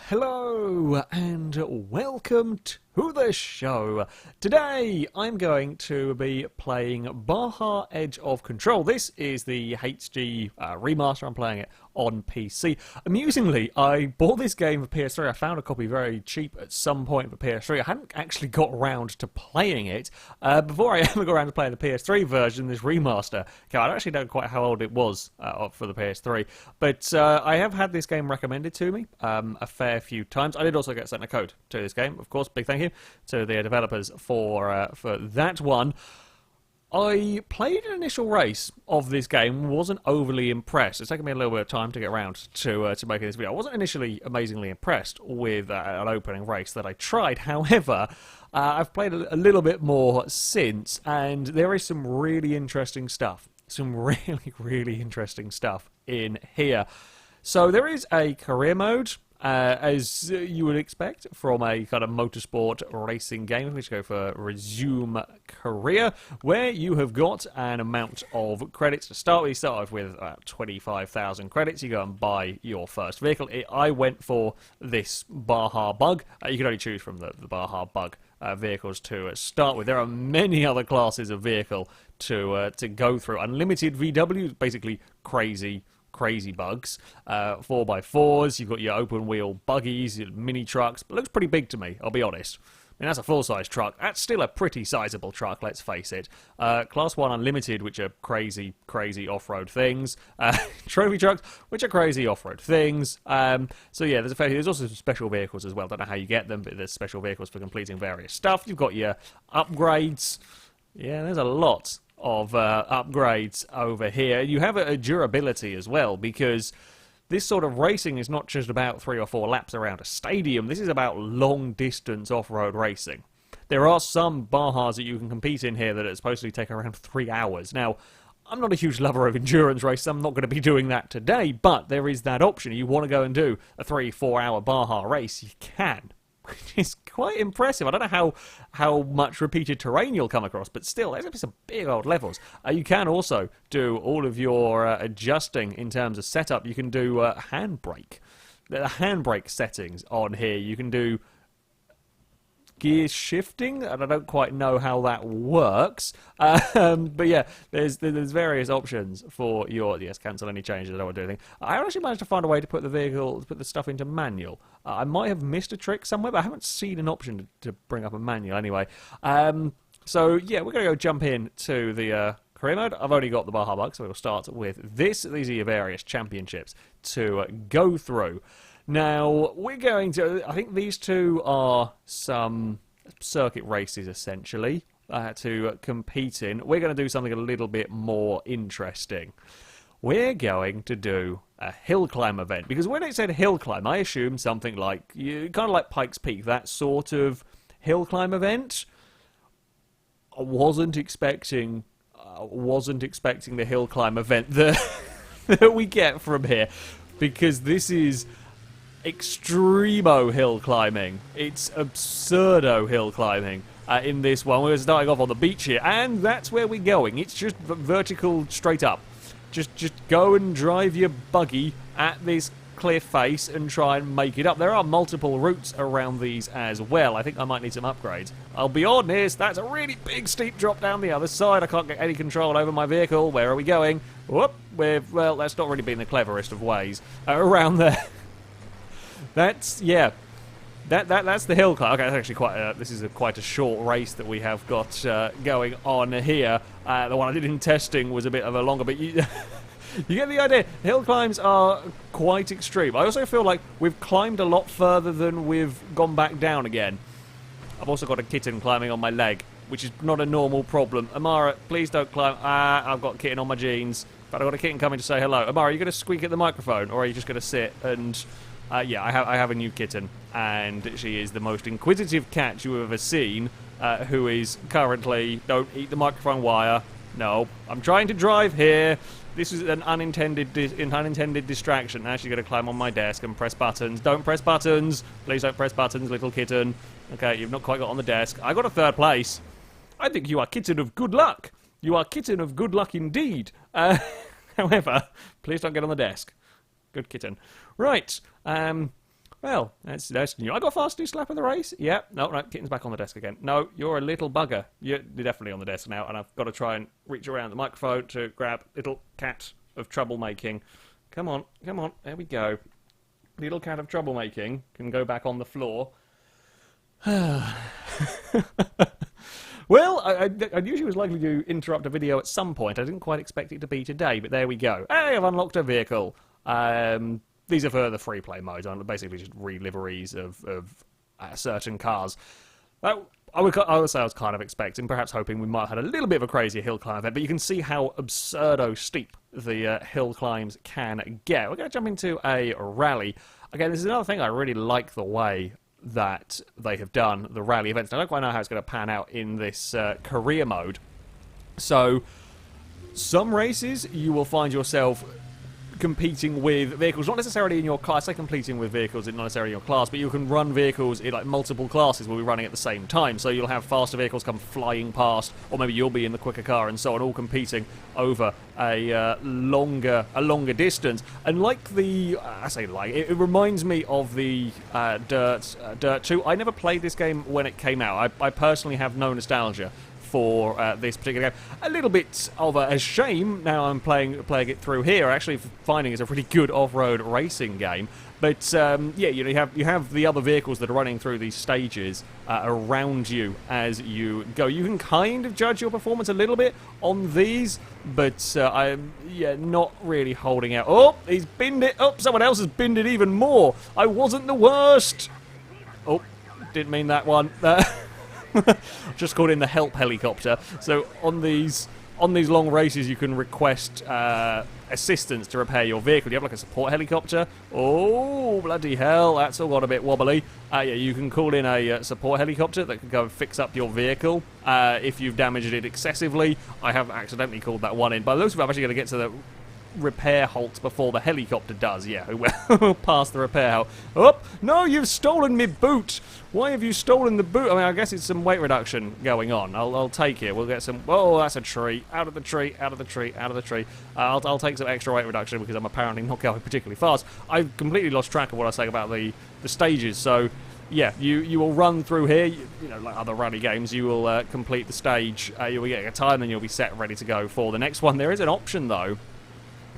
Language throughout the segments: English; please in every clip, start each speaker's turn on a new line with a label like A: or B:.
A: Hello and welcome to the show. Today I'm going to be playing Baja Edge of Control. This is the HG remaster. I'm playing it on PC. Amusingly, I bought this game for PS3. I found a copy very cheap at some point for PS3. I hadn't actually got around to playing it. Before I ever got around to playing the PS3 version, this remaster. Okay, I don't actually know quite how old it was for the PS3, but I have had this game recommended to me a fair few times. I did also get sent a code to this game, of course. Big thank you to the developers for that one. I played an initial race of this game, wasn't overly impressed. It's taken me a little bit of time to get around to making this video. I wasn't initially amazingly impressed with an opening race that I tried. However, I've played a little bit more since, and there is some really interesting stuff. Some really interesting stuff in here. So there is a career mode, as you would expect from a kind of motorsport racing game, which go for resume career, where you have got an amount of credits to start with. You start off with 25,000 credits. You go and buy your first vehicle. I went for this Baja Bug. You can only choose from the Baja Bug vehicles to start with. There are many other classes of vehicle to go through. Unlimited VW, basically crazy bugs, 4x4s, you've got your open wheel buggies, your mini trucks. It looks pretty big to me, I'll be honest. I mean, that's a full-size truck. That's still a pretty sizable truck, let's face it. Class 1 Unlimited, which are crazy off-road things. Trophy trucks, which are crazy off-road things. So yeah, there's also some special vehicles as well. Don't know how you get them, but there's special vehicles for completing various stuff. You've got your upgrades. Yeah, there's a lot of upgrades over here. You have a durability as well, because this sort of racing is not just about 3 or 4 laps around a stadium. This is about long distance off-road racing. There are some Bajas that you can compete in here that are supposedly take around 3 hours. Now, I'm not a huge lover of endurance races. I'm not going to be doing that today, but there is that option. You want to go and do a 3-4 hour Baja race, you can. It's quite impressive. I don't know how much repeated terrain you'll come across, but still, there's some big old levels. You can also do all of your adjusting in terms of setup. You can do handbrake. The handbrake settings on here. You can do gear shifting, and I don't quite know how that works. But yeah, there's various options for your cancel any changes. I don't want to do anything. I actually managed to find a way to put the stuff into manual. I might have missed a trick somewhere, but I haven't seen an option to bring up a manual anyway. So yeah, we're gonna go jump in to the career mode. I've only got the Baja Bug, so we'll start with this. These are your various championships to go through. Now, we're going to, I think these two are some circuit races, essentially, to compete in. We're going to do something a little bit more interesting. We're going to do a hill climb event, because when it said hill climb, I assumed something like, kind of like Pikes Peak, that sort of hill climb event. I wasn't expecting the hill climb event that we get from here, because this is extremo hill climbing. It's absurdo hill climbing in this one. We're starting off on the beach here, and that's where we're going. It's just vertical straight up. Just go and drive your buggy at this cliff face and try and make it up. There are multiple routes around these as well. I think I might need some upgrades. I'll be honest, that's a really big steep drop down the other side. I can't get any control over my vehicle. Where are we going? Whoop! Well, that's not really been the cleverest of ways around there. That's that's the hill climb. Okay, that's actually quite a short race that we have got going on here. The one I did in testing was a bit of a longer, but you get the idea. Hill climbs are quite extreme. I also feel like we've climbed a lot further than we've gone back down again. I've also got a kitten climbing on my leg, which is not a normal problem. Amara, please don't climb. I've got kitten on my jeans, but I've got a kitten coming to say hello. Amara, are you going to squeak at the microphone, or are you just going to sit and... yeah, I have a new kitten, and she is the most inquisitive cat you've ever seen, who is currently... Don't eat the microphone wire. No, I'm trying to drive here. This is an unintended distraction. Now she's going to climb on my desk and press buttons. Don't press buttons. Please don't press buttons, little kitten. Okay, you've not quite got on the desk. I got a 3rd place. I think you are kitten of good luck. You are kitten of good luck indeed. However, please don't get on the desk. Good kitten. Right. Well, that's new. I got fastest lap of the race. Yeah. No, kitten's back on the desk again. No, you're a little bugger. You're definitely on the desk now, and I've got to try and reach around the microphone to grab little cat of troublemaking. Come on, come on. There we go. Little cat of troublemaking can go back on the floor. Well, I usually was likely to interrupt a video at some point. I didn't quite expect it to be today, but there we go. Hey, I've unlocked a vehicle. These are for the free play modes, basically just re-liveries of certain cars. I would say I was kind of expecting, perhaps hoping we might have had a little bit of a crazy hill climb event, but you can see how absurdo steep the hill climbs can get. We're going to jump into a rally. Again, this is another thing I really like the way that they have done the rally events. Now, I don't quite know how it's going to pan out in this career mode. So, some races you will find yourself competing with vehicles, not necessarily in your class. I say competing with vehicles, not necessarily in your class, but you can run vehicles in like multiple classes will be running at the same time. So you'll have faster vehicles come flying past, or maybe you'll be in the quicker car and so on, all competing over a longer distance. And like it reminds me of the Dirt 2. I never played this game when it came out. I personally have no nostalgia for this particular game. A little bit of a shame now I'm playing it through here. Actually finding it's a really good off-road racing game. But yeah, you have the other vehicles that are running through these stages around you as you go. You can kind of judge your performance a little bit on these, but I'm not really holding out. Oh, he's binned it. Oh, someone else has binned it even more. I wasn't the worst. Oh, didn't mean that one. Just called in the help helicopter. So on these long races, you can request assistance to repair your vehicle. You have like a support helicopter. Oh, bloody hell, that's all got a bit wobbly. Yeah, you can call in a support helicopter that can go and fix up your vehicle if you've damaged it excessively. I have accidentally called that one in. By the looks of it, I'm actually going to get to the repair halt before the helicopter does. Yeah, we'll pass the repair halt. Oh, no, you've stolen me boot. Why have you stolen the boot? I mean, I guess it's some weight reduction going on. I'll take it. We'll get some... Oh, that's a tree. Out of the tree, out of the tree, out of the tree. I'll take some extra weight reduction because I'm apparently not going particularly fast. I've completely lost track of what I was saying about the stages. So, yeah, you will run through here. You know, like other rally games, you will complete the stage. You'll be getting a time, and you'll be set ready to go for the next one. There is an option, though,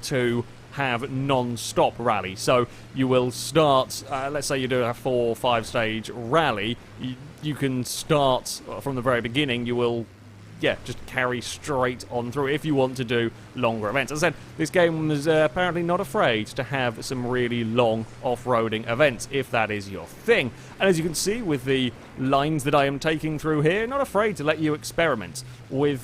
A: to have non-stop rally. So you will start, let's say you do a 4 or 5 stage rally, you can start from the very beginning. You will just carry straight on through if you want to do longer events. As I said, this game is apparently not afraid to have some really long off-roading events, if that is your thing. And as you can see with the lines that I am taking through here, not afraid to let you experiment with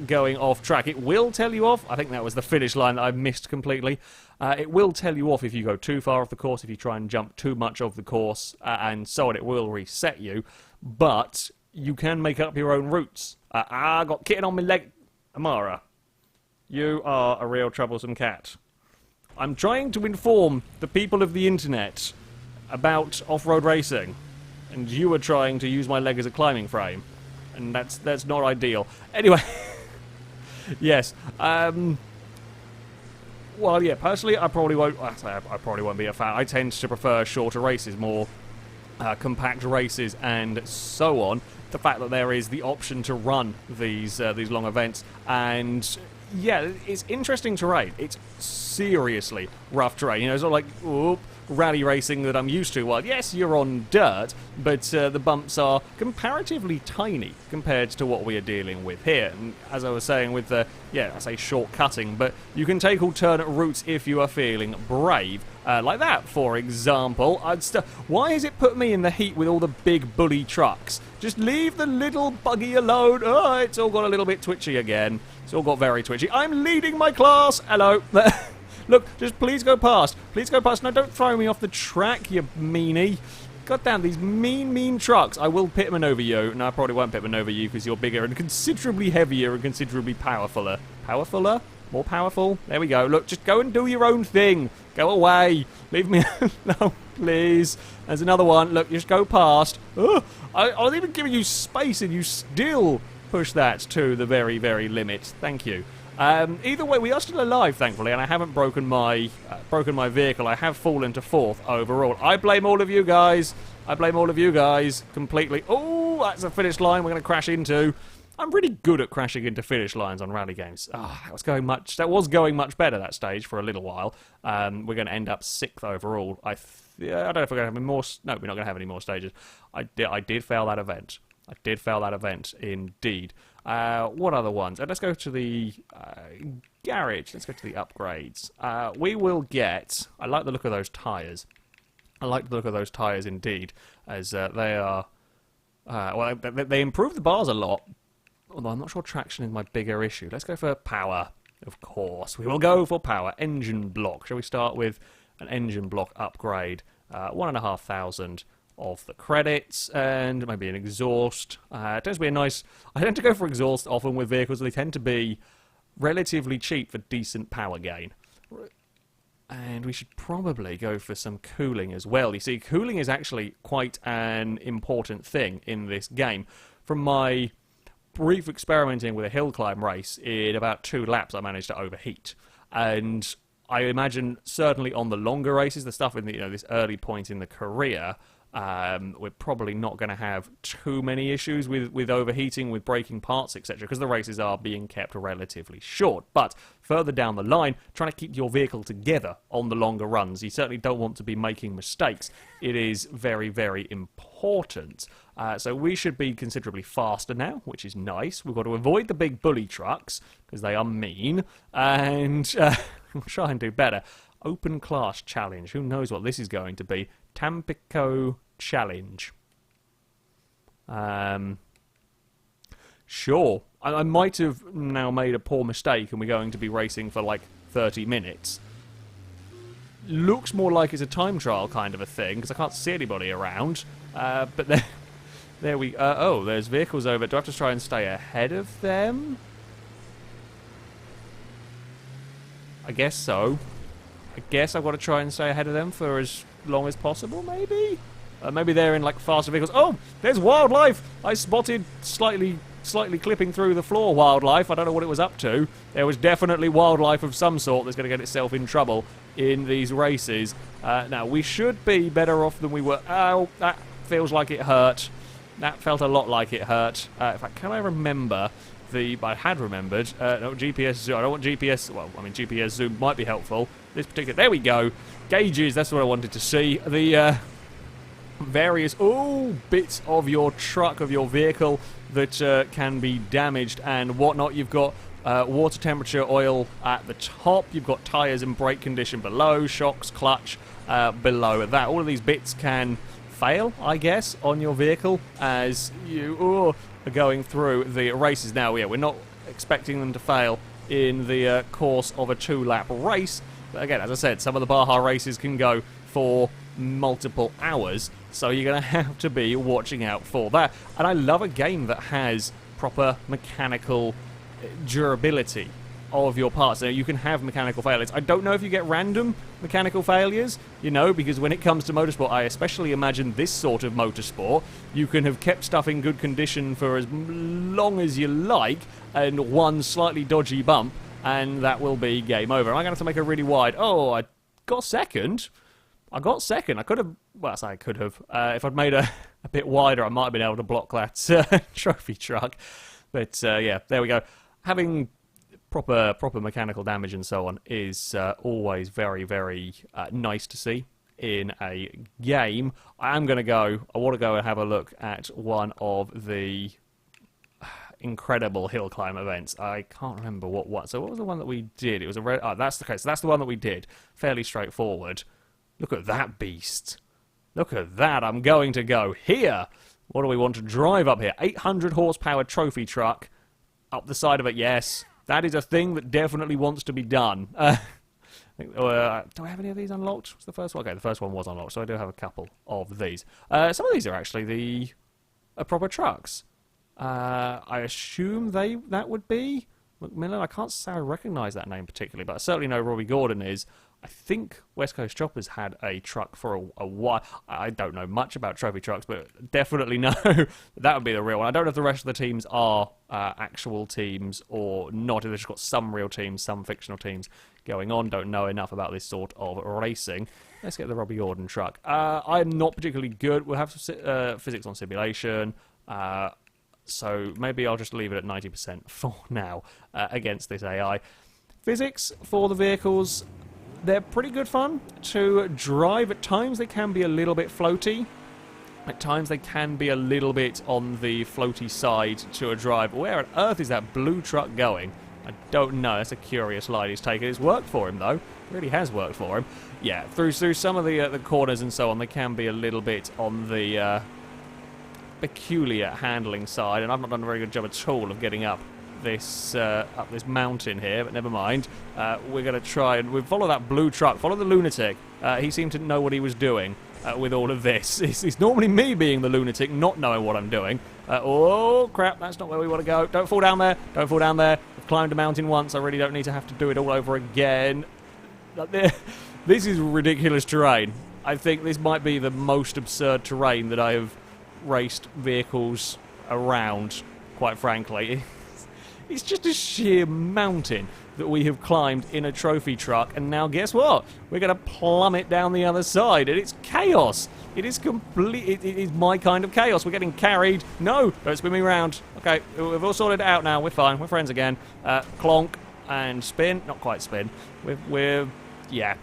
A: going off track. It will tell you off. I think that was the finish line that I missed completely. It will tell you off if you go too far off the course, if you try and jump too much of the course, and so on. It will reset you. But you can make up your own routes. I got kitten on my leg. Amara, you are a real troublesome cat. I'm trying to inform the people of the internet about off-road racing, and you are trying to use my leg as a climbing frame, and that's not ideal. Anyway, yes. Well, yeah. Personally, I probably won't. I probably won't be a fan. I tend to prefer shorter races, more compact races, and so on. The fact that there is the option to run these long events, and yeah, it's interesting terrain. It's seriously rough terrain. You know, it's not like rally racing that I'm used to. Well, yes, you're on dirt, but the bumps are comparatively tiny compared to what we are dealing with here. And as I was saying with the, I say short cutting, but you can take alternate routes if you are feeling brave. Like that, for example. Why has it put me in the heat with all the big bully trucks? Just leave the little buggy alone. Oh, it's all got a little bit twitchy again. It's all got very twitchy. I'm leading my class. Hello. Look, just please go past. Please go past. No, don't throw me off the track, you meanie. God damn, these mean trucks. I will pitman over you. No, I probably won't pitman over you because you're bigger and considerably heavier and considerably powerfuler. Powerfuler? More powerful? There we go. Look, just go and do your own thing. Go away. Leave me no, please. There's another one. Look, just go past. Oh, I was even giving you space and you still push that to the very, very limit. Thank you. Either way, we are still alive, thankfully, and I haven't broken my vehicle. I have fallen to 4th overall. I blame all of you guys. I blame all of you guys completely. Oh, that's a finish line we're going to crash into. I'm really good at crashing into finish lines on rally games. That was going much better that stage for a little while. We're going to end up 6th overall. I don't know if we're going to have any more. No, we're not going to have any more stages. I did fail that event. I did fail that event, indeed. What other ones? Let's go to the garage. Let's go to the upgrades. We will get... I like the look of those tyres. I like the look of those tyres, indeed, as they are... well, they improve the bars a lot, although I'm not sure traction is my bigger issue. Let's go for power, of course. We will go for power. Engine block. Shall we start with an engine block upgrade? 1,500 of the credits, and maybe an exhaust. It tends to be a nice... I tend to go for exhaust often with vehicles. They tend to be relatively cheap for decent power gain. And we should probably go for some cooling as well. You see, cooling is actually quite an important thing in this game. From my brief experimenting with a hill climb race, in about 2 laps I managed to overheat. And I imagine certainly on the longer races, the stuff in the, this early point in the career, we're probably not going to have too many issues with overheating, with breaking parts, etc., because the races are being kept relatively short. But further down the line, trying to keep your vehicle together on the longer runs, you certainly don't want to be making mistakes. It is very, very important. So we should be considerably faster now, which is nice. We've got to avoid the big bully trucks, because they are mean, and we'll try and do better. Open class challenge. Who knows what this is going to be? Tampico challenge. Sure. I might have now made a poor mistake and we're going to be racing for like 30 minutes. Looks more like it's a time trial kind of a thing, because I can't see anybody around. But there we... oh, there's vehicles over. Do I have to try and stay ahead of them? I guess so. I guess I've got to try and stay ahead of them for as long as possible, maybe? Maybe they're in, like, faster vehicles. Oh, there's wildlife! I spotted slightly clipping through the floor wildlife. I don't know what it was up to. There was definitely wildlife of some sort that's going to get itself in trouble in these races. Now, we should be better off than we were. Oh, that feels like it hurt. That felt a lot like it hurt. In fact, can I remember... I had remembered, no, GPS zoom. I don't want GPS, well, I mean, GPS zoom might be helpful. This particular, there we go. Gauges, that's what I wanted to see. The various, bits of your truck, of your vehicle that can be damaged and whatnot. You've got water temperature, oil at the top. You've got tyres and brake condition below, shocks, clutch below that. All of these bits can fail, I guess, on your vehicle as you... are going through the races. Now, yeah, we're not expecting them to fail in the course of a 2-lap race. But again, as I said, some of the Baja races can go for multiple hours, so you're going to have to be watching out for that. And I love a game that has proper mechanical durability of your parts. So you can have mechanical failures. I don't know if you get random mechanical failures, because when it comes to motorsport, I especially imagine this sort of motorsport, you can have kept stuff in good condition for as long as you like, and one slightly dodgy bump, and that will be game over. I'm going to have to make a really wide... Oh, I got second. I could have... Well, I could have. If I'd made a bit wider, I might have been able to block that trophy truck. But, yeah, there we go. Having... Proper mechanical damage and so on is always very, very nice to see in a game. I want to go and have a look at one of the incredible hill climb events. I can't remember what one. So what was the one that we did? It was a that's the case. So that's the one that we did. Fairly straightforward. Look at that beast. Look at that. I'm going to go here. What do we want to drive up here? 800 horsepower trophy truck up the side of it. Yes. That is a thing that definitely wants to be done. Do I have any of these unlocked? What's the first one? Okay, the first one was unlocked, so I do have a couple of these. Some of these are actually the proper trucks. I assume that would be Macmillan. I can't say I recognise that name particularly, but I certainly know Robbie Gordon is. I think West Coast Choppers had a truck for a while. I don't know much about trophy trucks, but definitely know that would be the real one. I don't know if the rest of the teams are actual teams or not. If they've just got some real teams, some fictional teams going on. Don't know enough about this sort of racing. Let's get the Robbie Gordon truck. I'm not particularly good. We'll have some physics on simulation. So maybe I'll just leave it at 90% for now against this AI. Physics for the vehicles, they're pretty good fun to drive. At times they can be a little bit floaty. At times they can be a little bit on the floaty side to a drive. Where on earth is that blue truck going? I don't know. That's a curious line he's taken. It's worked for him, though. It really has worked for him. Yeah, through some of the corners and so on, they can be a little bit on the peculiar handling side, and I've not done a very good job at all of getting up this mountain here, but never mind. We're going to try and we follow that blue truck, follow the lunatic. He seemed to know what he was doing with all of this. It's normally me being the lunatic, not knowing what I'm doing. Oh, crap, that's not where we want to go. Don't fall down there. Don't fall down there. I've climbed a mountain once. I really don't need to have to do it all over again. This is ridiculous terrain. I think this might be the most absurd terrain that I have raced vehicles around, quite frankly. It's just a sheer mountain that we have climbed in a trophy truck, and now guess what? We're going to plummet down the other side, and it's chaos. It is complete. It is my kind of chaos. We're getting carried. No, don't spin me around. Okay, we've all sorted it out now. We're fine. We're friends again. Clonk and spin. Not quite spin. Yeah.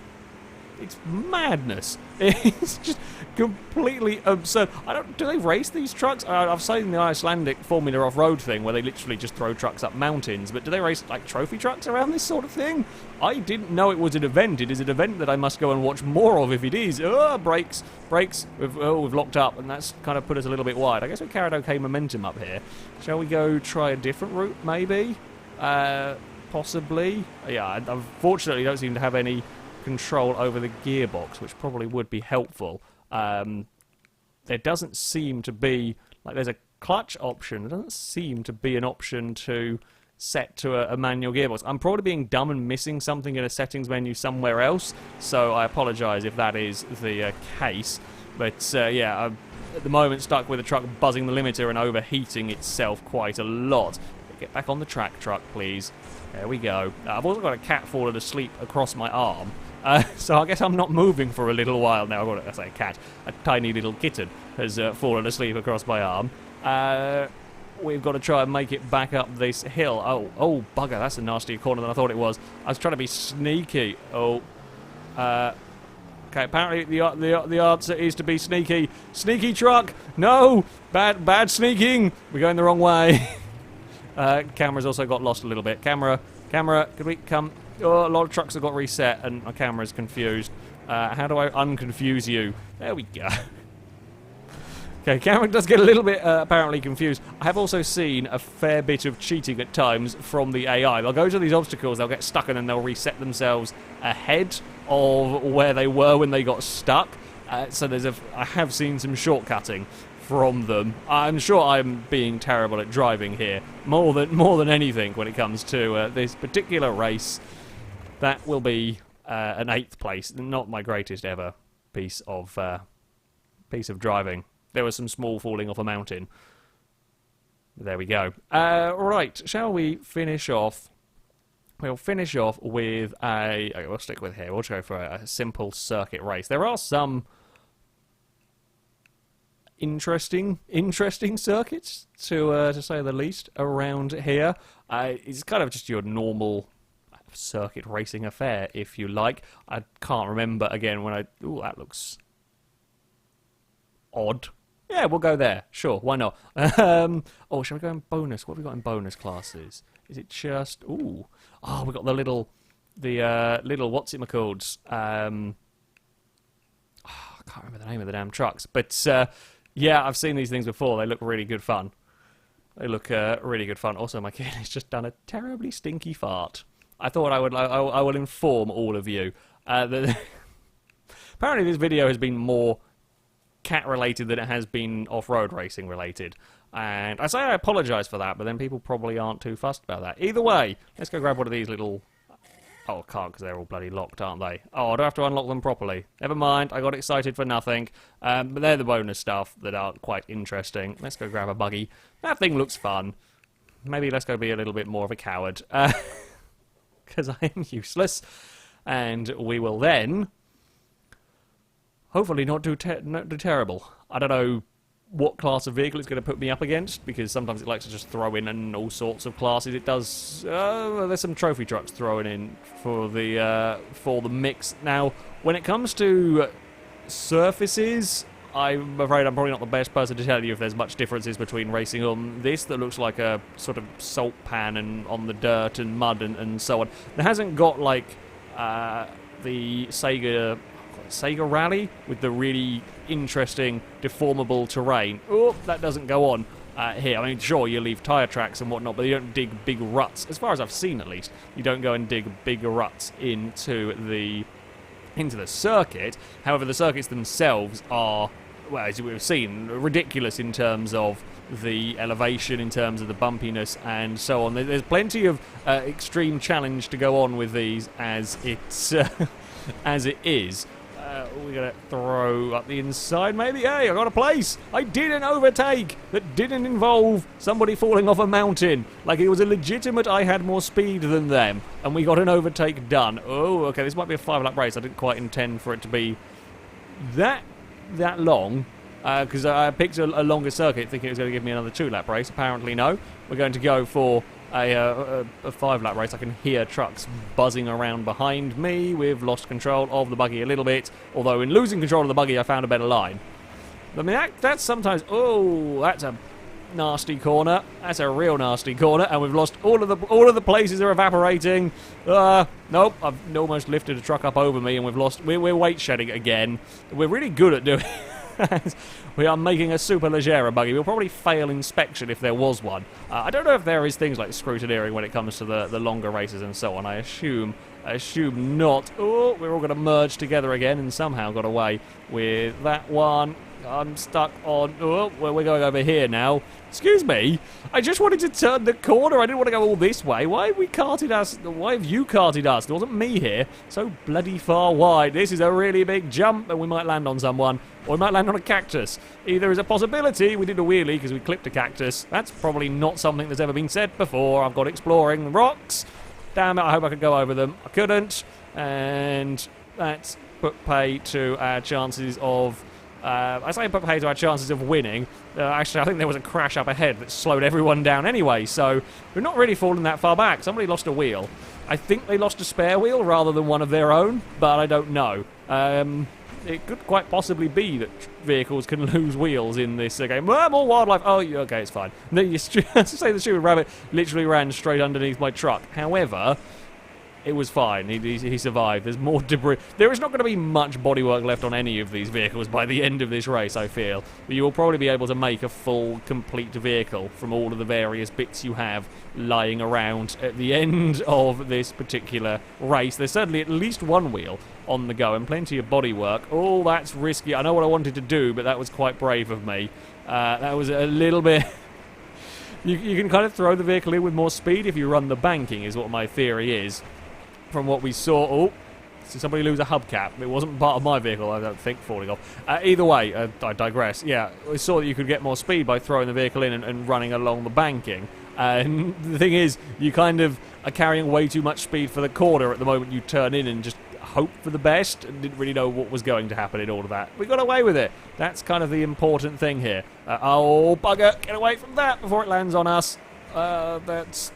A: It's madness. It's just completely absurd. Do they race these trucks? I've seen the Icelandic Formula off-road thing where they literally just throw trucks up mountains, but do they race like trophy trucks around this sort of thing? I didn't know it was an event. It is an event that I must go and watch more of if it is. Brakes. We've locked up, and that's kind of put us a little bit wide. I guess we carried okay momentum up here. Shall we go try a different route, maybe? Possibly. Yeah, I unfortunately don't seem to have any control over the gearbox, which probably would be helpful. There doesn't seem to be, like, there's a clutch option. There doesn't seem to be an option to set to a manual gearbox. I'm probably being dumb and missing something in a settings menu somewhere else, so I apologise if that is the case. But yeah, I'm at the moment stuck with the truck buzzing the limiter and overheating itself quite a lot. Get back on the track, truck, please. There we go. I've also got a cat falling asleep across my arm. So I guess I'm not moving for a little while now. I say a cat. A tiny little kitten has fallen asleep across my arm. We've got to try and make it back up this hill. Oh, bugger, that's a nastier corner than I thought it was. I was trying to be sneaky. Okay, apparently the answer is to be sneaky. Sneaky truck! No! Bad sneaking! We're going the wrong way. Camera's also got lost a little bit. Camera, could we come? Oh, a lot of trucks have got reset and my camera's confused. How do I unconfuse you? There we go. Okay, camera does get a little bit apparently confused. I have also seen a fair bit of cheating at times from the AI. They'll go to these obstacles, they'll get stuck, and then they'll reset themselves ahead of where they were when they got stuck. So I have seen some shortcutting from them. I'm sure I'm being terrible at driving here, more than anything when it comes to this particular race. That will be an 8th place, not my greatest ever piece of driving. There was some small falling off a mountain. There we go. Right, shall we finish off? We'll finish off with okay, we'll stick with here. We'll go for a simple circuit race. There are some interesting circuits, to say the least, around here. It's kind of just your normal circuit racing affair, if you like. I can't remember again when I... Ooh, that looks odd. Yeah, we'll go there. Sure, why not? Oh, shall we go in bonus? What have we got in bonus classes? Is it just... Ooh. Oh, we got the little what's it called? I can't remember the name of the damn trucks. But, yeah, I've seen these things before. They look really good fun. They look really good fun. Also, my kid has just done a terribly stinky fart. I thought I will inform all of you that apparently this video has been more cat-related than it has been off-road racing related. And I say I apologise for that, but then people probably aren't too fussed about that. Either way, let's go grab one of these little Oh, I can't because they're all bloody locked, aren't they? Oh, I don't have to unlock them properly. Never mind, I got excited for nothing. But they're the bonus stuff that are quite interesting. Let's go grab a buggy. That thing looks fun. Maybe let's go be a little bit more of a coward. Because I am useless. And we will then hopefully not do terrible. I don't know what class of vehicle it's going to put me up against, because sometimes it likes to just throw in all sorts of classes. It does. There's some trophy trucks throwing in for the mix. Now, when it comes to surfaces, I'm afraid I'm probably not the best person to tell you if there's much differences between racing on this that looks like a sort of salt pan and on the dirt and mud and so on. It hasn't got like the Sega Rally with the really interesting deformable terrain. Oh, that doesn't go on here. I mean, sure, you leave tyre tracks and whatnot, but you don't dig big ruts. As far as I've seen, at least, you don't go and dig big ruts into the circuit. However, the circuits themselves are, well, as we've seen, ridiculous in terms of the elevation, in terms of the bumpiness, and so on. There's plenty of extreme challenge to go on with these as it's as it is. We're going to throw up the inside, maybe. Hey, I got a place. I did an overtake that didn't involve somebody falling off a mountain. Like, it was a legitimate I had more speed than them, and we got an overtake done. Oh, okay, this might be a 5-lap race. I didn't quite intend for it to be that long, because I picked a longer circuit thinking it was going to give me another 2-lap race. Apparently, no. We're going to go for a 5-lap race. I can hear trucks buzzing around behind me. We've lost control of the buggy a little bit, although in losing control of the buggy I found a better line. I mean, that's sometimes... Oh, that's a nasty corner. That's a real nasty corner, and we've lost all of the places are evaporating. Nope, I've almost lifted a truck up over me, and we've lost... We're weight shedding again. We're really good at doing... We are making a super Leggera buggy. We'll probably fail inspection if there was one. I don't know if there is things like scrutineering when it comes to the longer races and so on. I assume not. Oh, we're all going to merge together again and somehow got away with that one. I'm stuck on... Oh, well, we're going over here now. Excuse me. I just wanted to turn the corner. I didn't want to go all this way. Why have you carted us? It wasn't me here. So bloody far wide. This is a really big jump, and we might land on someone. Or we might land on a cactus. Either is a possibility. We did a wheelie because we clipped a cactus. That's probably not something that's ever been said before. I've got exploring rocks. Damn it, I hope I could go over them. I couldn't. And that's put pay to our chances of... I say put pay to our chances of winning. Actually, I think there was a crash up ahead that slowed everyone down anyway, so we're not really falling that far back. Somebody lost a wheel. I think they lost a spare wheel rather than one of their own, but I don't know. It could quite possibly be that vehicles can lose wheels in this game. More wildlife. Oh, okay, it's fine. To say the stupid rabbit literally ran straight underneath my truck. However... It was fine. He survived. There's more debris. There is not going to be much bodywork left on any of these vehicles by the end of this race, I feel. But you will probably be able to make a full, complete vehicle from all of the various bits you have lying around at the end of this particular race. There's certainly at least one wheel on the go and plenty of bodywork. Oh, that's risky. I know what I wanted to do, but that was quite brave of me. That was a little bit... You can kind of throw the vehicle in with more speed if you run the banking, is what my theory is. From what we saw... Oh, did somebody lose a hubcap? It wasn't part of my vehicle, I don't think, falling off. Either way, I digress. Yeah, we saw that you could get more speed by throwing the vehicle in and running along the banking. And the thing is, you kind of are carrying way too much speed for the corner at the moment you turn in and just hope for the best and didn't really know what was going to happen in all of that. We got away with it. That's kind of the important thing here. Oh, bugger, get away from that before it lands on us. That's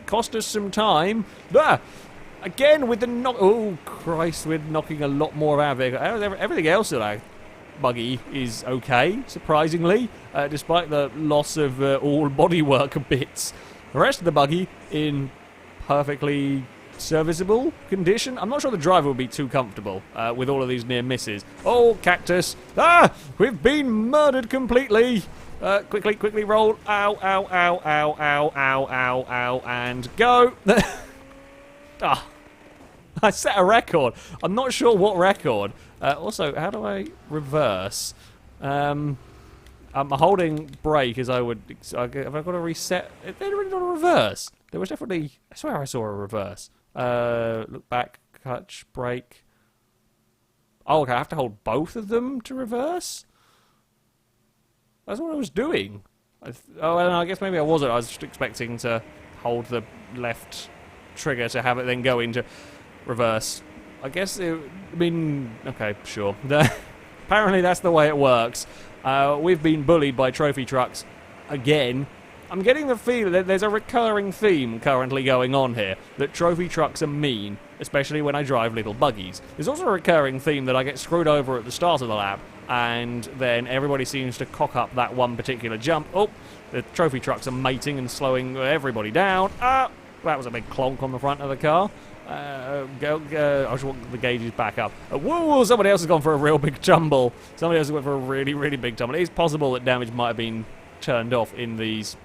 A: cost us some time. Again with the knock... Oh, Christ, we're knocking a lot more of our vehicle. Everything else in our buggy is okay, surprisingly, despite the loss of all bodywork bits. The rest of the buggy in perfectly serviceable condition. I'm not sure the driver would be too comfortable with all of these near misses. Oh, cactus. We've been murdered completely. Quickly roll. Ow, ow, ow, ow, ow, ow, ow, ow, and go. I set a record. I'm not sure what record. Also, how do I reverse? I'm holding brake as I would... Have I got to reset? They're really not a reverse. There was definitely... I swear I saw a reverse. Look back, clutch, brake. Oh, okay, I have to hold both of them to reverse? That's what I was doing. Oh, well, I guess maybe I wasn't. I was just expecting to hold the left trigger to have it then go into reverse. I guess okay, sure. Apparently that's the way it works. We've been bullied by trophy trucks again. I'm getting the feeling that there's a recurring theme currently going on here, that trophy trucks are mean, especially when I drive little buggies. There's also a recurring theme that I get screwed over at the start of the lap, and then everybody seems to cock up that one particular jump. Oh, the trophy trucks are mating and slowing everybody down. Ah, that was a big clonk on the front of the car. I just want the gauges back up. Whoa, somebody else has gone for a real big tumble. Somebody else has gone for a really, really big tumble. It is possible that damage might have been turned off in these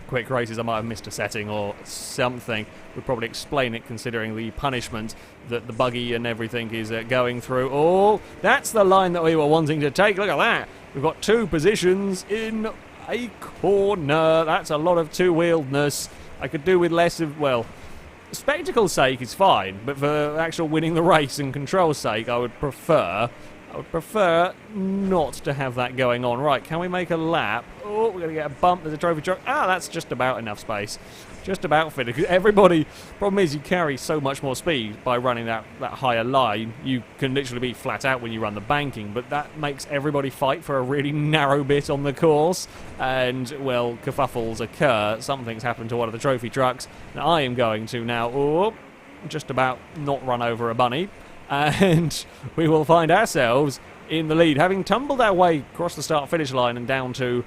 A: quick races. I might have missed a setting or something. Would probably explain it, considering the punishment that the buggy and everything is going through. Oh, that's the line that we were wanting to take. Look at that. We've got two positions in a corner. That's a lot of two-wheeledness. I could do with less of, well, spectacle's sake is fine, but for actual winning the race and control's sake, I would prefer not to have that going on. Right, can we make a lap? Oh, we're going to get a bump. There's a trophy truck. Ah, that's just about enough space. Just about fitted. Everybody, problem is you carry so much more speed by running that higher line. You can literally be flat out when you run the banking, but that makes everybody fight for a really narrow bit on the course. And, well, kerfuffles occur. Something's happened to one of the trophy trucks. Now, I am going to now, just about not run over a bunny. And we will find ourselves in the lead, having tumbled our way across the start-finish line and down to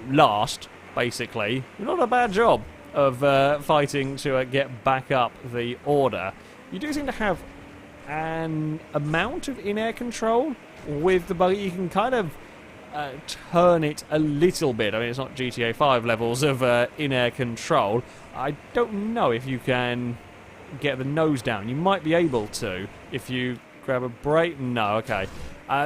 A: last, basically. Not a bad job of fighting to get back up the order. You do seem to have an amount of in-air control with the buggy. You can kind of turn it a little bit. I mean, it's not GTA 5 levels of in-air control. I don't know if you can get the nose down. You might be able to if you grab a brake. No, okay.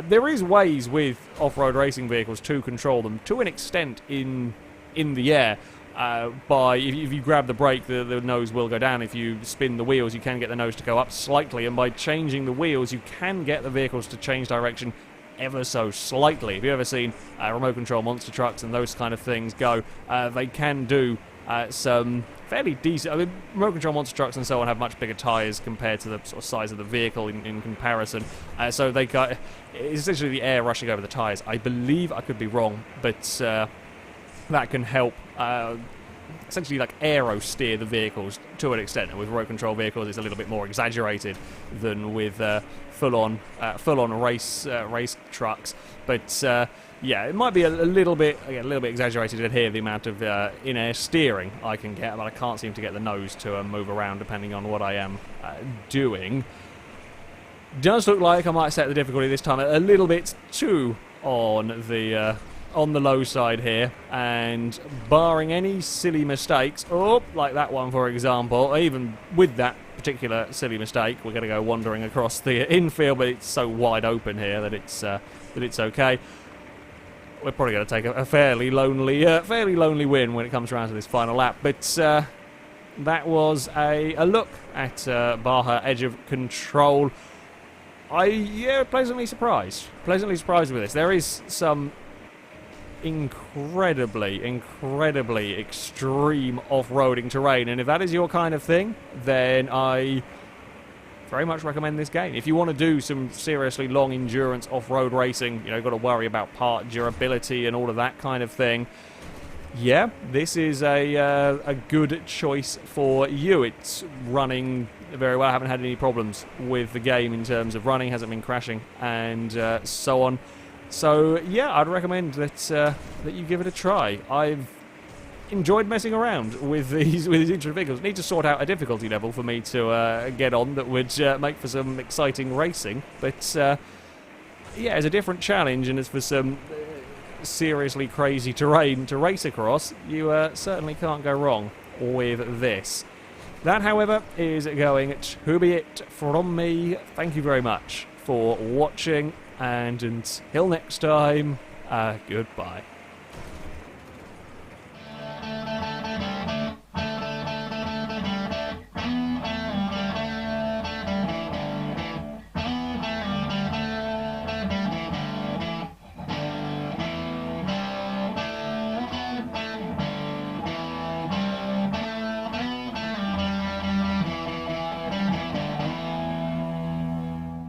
A: There is ways with off-road racing vehicles to control them to an extent in the air. If you grab the brake, the nose will go down. If you spin the wheels, you can get the nose to go up slightly, and by changing the wheels, you can get the vehicles to change direction ever so slightly. If you've ever seen remote control monster trucks and those kind of things go, they can do some fairly decent. I mean, remote control monster trucks and so on have much bigger tyres compared to the sort of size of the vehicle in comparison. So they got, it's essentially the air rushing over the tyres. I believe, I could be wrong, but that can help essentially like aero steer the vehicles to an extent. And with remote control vehicles, it's a little bit more exaggerated than with full-on race trucks. But yeah, it might be a little bit exaggerated in here, the amount of in-air steering I can get, but I can't seem to get the nose to move around depending on what I am doing. Does look like I might set the difficulty this time a little bit too on the low side here, and barring any silly mistakes, like that one for example, even with that particular silly mistake, we're going to go wandering across the infield, but it's so wide open here that it's okay. We're probably going to take a fairly lonely win when it comes around to this final lap. But that was a look at Baja Edge of Control. Pleasantly surprised with this. There is some incredibly extreme off-roading terrain, and if that is your kind of thing, then I very much recommend this game. If you want to do some seriously long endurance off-road racing, got to worry about part durability and all of that kind of thing, yeah, this is a good choice for you. It's running very well. I haven't had any problems with the game in terms of running, hasn't been crashing and so on. So yeah, I'd recommend that you give it a try. I've enjoyed messing around with these interesting vehicles. Need to sort out a difficulty level for me to get on that would make for some exciting racing. But yeah, it's a different challenge, and as for some seriously crazy terrain to race across, you certainly can't go wrong with this. That, however, is going to be it from me. Thank you very much for watching, and until next time, goodbye.